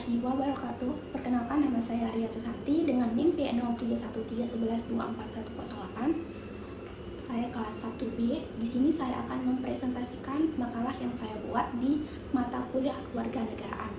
warahmatullahi wabarakatuh. Perkenalkan, nama saya Ria Susanti dengan NIM P031311241108. Saya kelas 1B. Di sini saya akan mempresentasikan makalah yang saya buat di mata kuliah Kewarganegaraan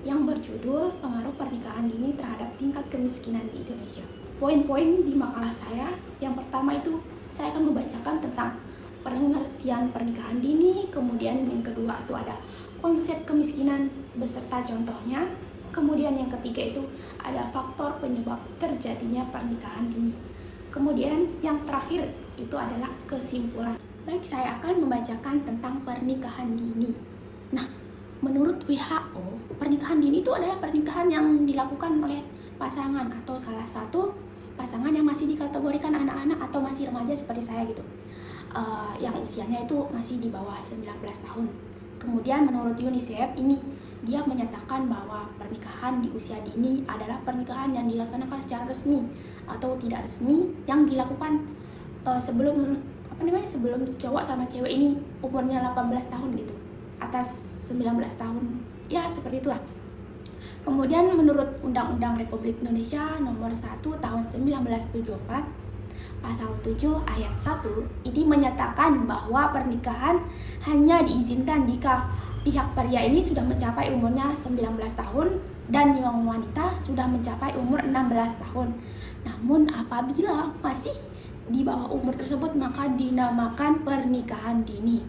yang berjudul Pengaruh Pernikahan Dini Terhadap Tingkat Kemiskinan di Indonesia. Poin-poin di makalah saya, yang pertama itu saya akan membacakan tentang pengertian pernikahan dini, kemudian yang kedua itu ada konsep kemiskinan beserta contohnya, kemudian yang ketiga itu ada faktor penyebab terjadinya pernikahan dini, kemudian yang terakhir itu adalah kesimpulan. Baik, saya akan membacakan tentang pernikahan dini. Nah, menurut WHO, pernikahan dini itu adalah pernikahan yang dilakukan oleh pasangan atau salah satu pasangan yang masih dikategorikan anak-anak atau masih remaja seperti saya gitu, yang usianya itu masih di bawah 19 tahun. Kemudian menurut UNICEF ini dia menyatakan bahwa pernikahan di usia dini adalah pernikahan yang dilaksanakan secara resmi atau tidak resmi yang dilakukan sebelum cowok sama cewek ini umurnya 18 tahun gitu, atas 19 tahun ya, seperti itulah. Kemudian menurut Undang-Undang Republik Indonesia nomor 1 tahun 1974 Pasal 7 ayat 1 ini menyatakan bahwa pernikahan hanya diizinkan jika pihak pria ini sudah mencapai umurnya 19 tahun dan yang wanita sudah mencapai umur 16 tahun. Namun apabila masih di bawah umur tersebut maka dinamakan pernikahan dini.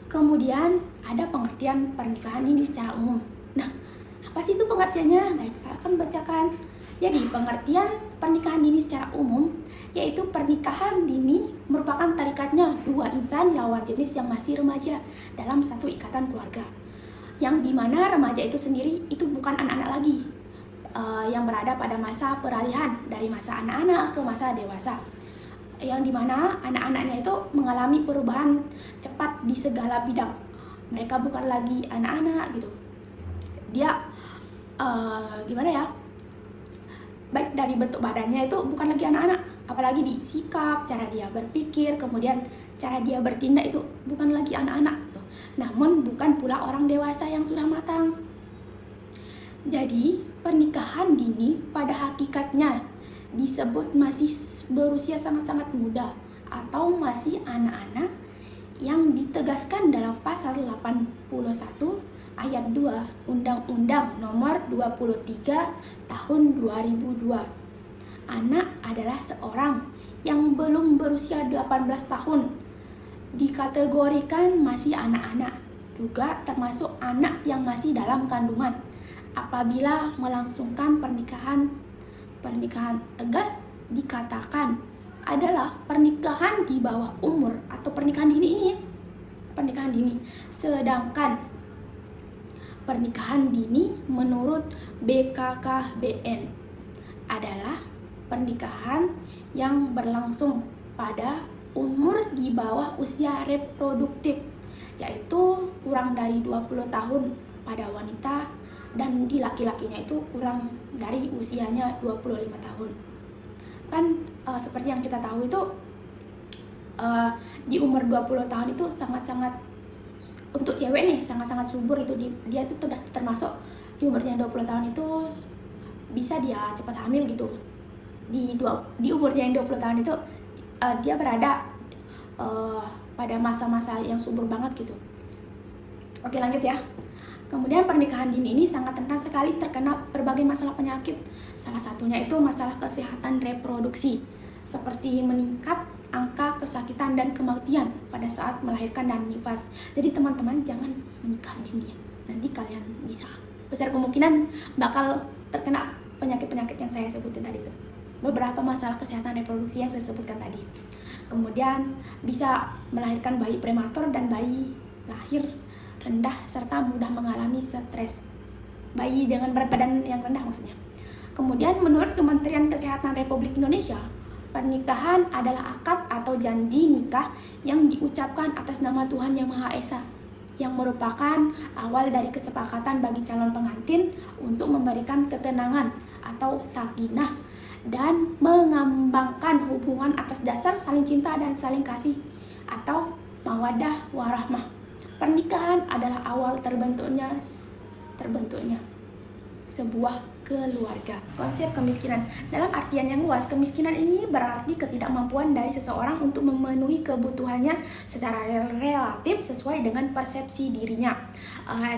Kemudian ada pengertian pernikahan dini secara umum. Nah, apa sih itu pengertiannya? Baik, saya akan bacakan. Jadi, pengertian pernikahan dini secara umum yaitu pernikahan dini merupakan tarikatnya dua insan lawan jenis yang masih remaja dalam satu ikatan keluarga, yang dimana remaja itu sendiri itu bukan anak-anak lagi, yang berada pada masa peralihan dari masa anak-anak ke masa dewasa, yang dimana anak-anaknya itu mengalami perubahan cepat di segala bidang. Mereka bukan lagi anak-anak gitu, dia baik dari bentuk badannya itu bukan lagi anak-anak, apalagi di sikap, cara dia berpikir, kemudian cara dia bertindak itu bukan lagi anak-anak gitu. Namun bukan pula orang dewasa yang sudah matang. Jadi pernikahan dini pada hakikatnya disebut masih berusia sangat-sangat muda atau masih anak-anak, yang ditegaskan dalam pasal 81 ayat 2 Undang-Undang nomor 23 tahun 2002. Anak adalah seorang yang belum berusia 18 tahun, dikategorikan masih anak-anak, juga termasuk anak yang masih dalam kandungan apabila melangsungkan pernikahan tegas dikatakan adalah pernikahan di bawah umur atau pernikahan dini. Sedangkan pernikahan dini menurut BKKBN adalah pernikahan yang berlangsung pada umur di bawah usia reproduktif, yaitu kurang dari 20 tahun pada wanita dan di laki-lakinya itu kurang dari usianya 25 tahun. Kan seperti yang kita tahu itu di umur 20 tahun itu sangat-sangat, untuk cewek nih sangat-sangat subur itu, dia itu sudah termasuk di umurnya 20 tahun itu bisa dia cepat hamil gitu. Di umurnya yang 20 tahun itu dia berada pada masa-masa yang subur banget gitu. Oke, lanjut ya. Kemudian pernikahan dini ini sangat rentan sekali terkena berbagai masalah penyakit. Salah satunya itu masalah kesehatan reproduksi, seperti meningkat angka kesakitan dan kematian pada saat melahirkan dan nifas. Jadi teman-teman jangan menikah dini ya. Nanti kalian bisa besar kemungkinan bakal terkena penyakit-penyakit yang saya sebutin tadi itu. Beberapa masalah kesehatan reproduksi yang saya sebutkan tadi. Kemudian bisa melahirkan bayi prematur dan bayi lahir rendah serta mudah mengalami stres. Bayi dengan berat badan yang rendah maksudnya. Kemudian menurut Kementerian Kesehatan Republik Indonesia, pernikahan adalah akad atau janji nikah yang diucapkan atas nama Tuhan Yang Maha Esa, yang merupakan awal dari kesepakatan bagi calon pengantin untuk memberikan ketenangan atau sakinah dan mengembangkan hubungan atas dasar saling cinta dan saling kasih atau mawaddah warahmah. Pernikahan adalah awal terbentuknya sebuah keluarga. Konsep kemiskinan dalam artian yang luas, kemiskinan ini berarti ketidakmampuan dari seseorang untuk memenuhi kebutuhannya secara relatif sesuai dengan persepsi dirinya.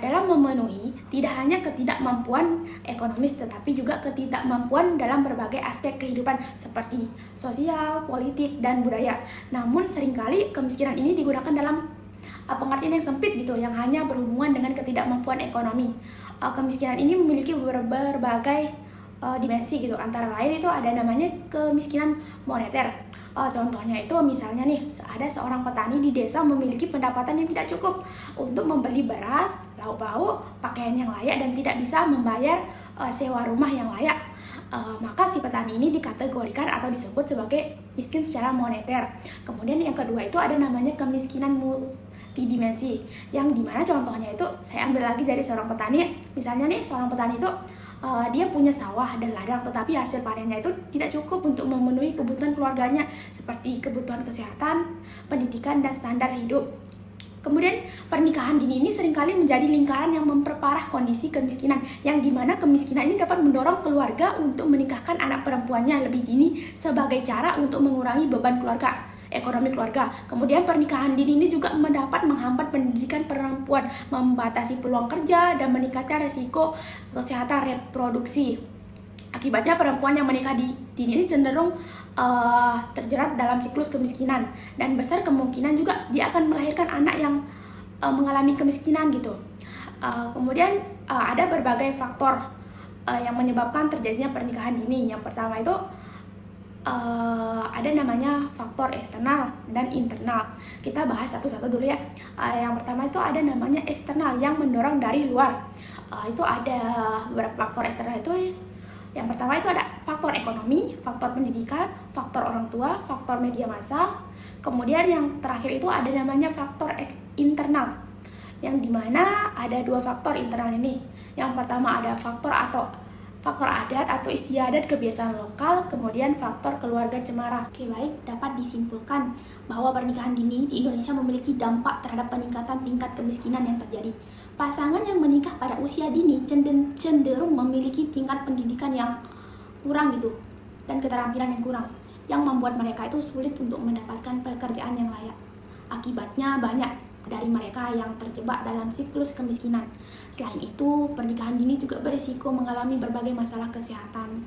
Dalam memenuhi tidak hanya ketidakmampuan ekonomis tetapi juga ketidakmampuan dalam berbagai aspek kehidupan seperti sosial, politik, dan budaya. Namun seringkali kemiskinan ini digunakan dalam pengertian yang sempit gitu, yang hanya berhubungan dengan ketidakmampuan ekonomi. Kemiskinan ini memiliki berbagai dimensi gitu. Antara lain itu ada namanya kemiskinan moneter. Contohnya itu misalnya nih, ada seorang petani di desa memiliki pendapatan yang tidak cukup untuk membeli beras, lauk pauk, pakaian yang layak, dan tidak bisa membayar sewa rumah yang layak. Maka si petani ini dikategorikan atau disebut sebagai miskin secara moneter. Kemudian yang kedua itu ada namanya kemiskinan multidimensi, yang dimana contohnya itu saya ambil lagi dari seorang petani. Misalnya nih, seorang petani itu dia punya sawah dan ladang, tetapi hasil panennya itu tidak cukup untuk memenuhi kebutuhan keluarganya seperti kebutuhan kesehatan, pendidikan, dan standar hidup. Kemudian pernikahan dini ini seringkali menjadi lingkaran yang memperparah kondisi kemiskinan, yang dimana kemiskinan ini dapat mendorong keluarga untuk menikahkan anak perempuannya lebih dini sebagai cara untuk mengurangi beban ekonomi keluarga. Kemudian pernikahan dini ini juga mendapat menghambat pendidikan perempuan, membatasi peluang kerja, dan meningkatkan resiko kesehatan reproduksi. Akibatnya perempuan yang menikah dini ini cenderung terjerat dalam siklus kemiskinan, dan besar kemungkinan juga dia akan melahirkan anak yang mengalami kemiskinan gitu. Kemudian ada berbagai faktor yang menyebabkan terjadinya pernikahan dini. Yang pertama itu ada namanya faktor eksternal dan internal. Kita bahas satu-satu dulu ya. Yang pertama itu ada namanya eksternal yang mendorong dari luar. Itu ada beberapa faktor eksternal itu. Yang pertama itu ada faktor ekonomi, faktor pendidikan, faktor orang tua, faktor media massa. Kemudian yang terakhir itu ada namanya faktor internal, yang dimana ada dua faktor internal ini. Yang pertama ada faktor adat atau istiadat kebiasaan lokal, kemudian faktor keluarga cemara. Oke, baik, dapat disimpulkan bahwa pernikahan dini di Indonesia memiliki dampak terhadap peningkatan tingkat kemiskinan yang terjadi. Pasangan yang menikah pada usia dini cenderung memiliki tingkat pendidikan yang kurang gitu, dan keterampilan yang kurang, yang membuat mereka itu sulit untuk mendapatkan pekerjaan yang layak. Akibatnya banyak dari mereka yang terjebak dalam siklus kemiskinan. Selain itu, pernikahan dini juga berisiko mengalami berbagai masalah kesehatan.